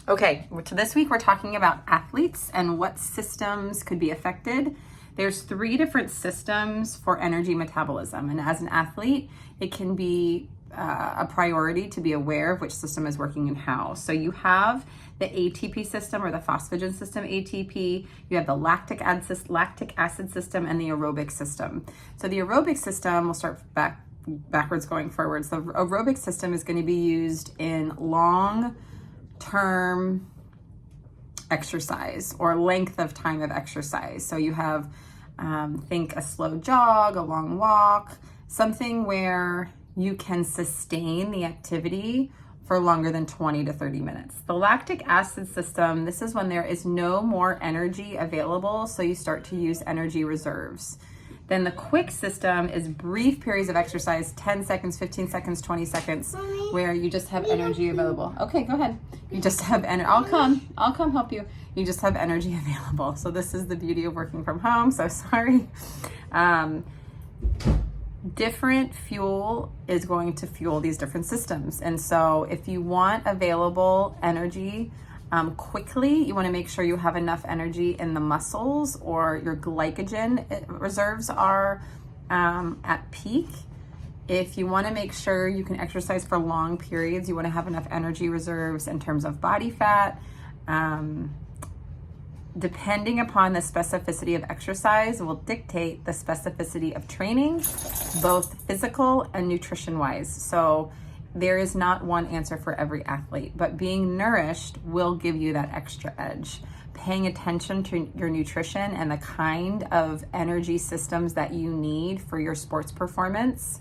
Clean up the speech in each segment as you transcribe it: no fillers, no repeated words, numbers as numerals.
Okay, so this week we're talking about athletes and what systems could be affected. There's 3 different systems for energy metabolism, and as an athlete, it can be a priority to be aware of which system is working and how. So you have the ATP system or the phosphagen system ATP, you have the lactic acid system, and the aerobic system. So the aerobic system, we'll start backwards going forwards. The aerobic system is going to be used in long-term exercise or length of time of exercise. So you have, think a slow jog, a long walk, something where you can sustain the activity for longer than 20 to 30 minutes. The lactic acid system, this is when there is no more energy available, so you start to use energy reserves. Then the quick system is brief periods of exercise, 10 seconds, 15 seconds, 20 seconds, where you just have energy available. Okay, go ahead. You just have energy. I'll come help you. You just have energy available. So this is the beauty of working from home. So sorry. Different fuel is going to fuel these different systems. And so if you want available energy quickly, you want to make sure you have enough energy in the muscles or your glycogen reserves are at peak. If you want to make sure you can exercise for long periods, you want to have enough energy reserves in terms of body fat. Depending upon the specificity of exercise will dictate the specificity of training, both physical and nutrition wise. So there is not one answer for every athlete, but being nourished will give you that extra edge. Paying attention to your nutrition and the kind of energy systems that you need for your sports performance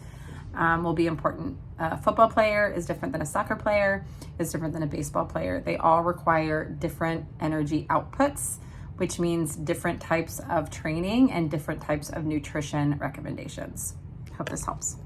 will be important. A football player is different than a soccer player, is different than a baseball player. They all require different energy outputs, which means different types of training and different types of nutrition recommendations. Hope this helps.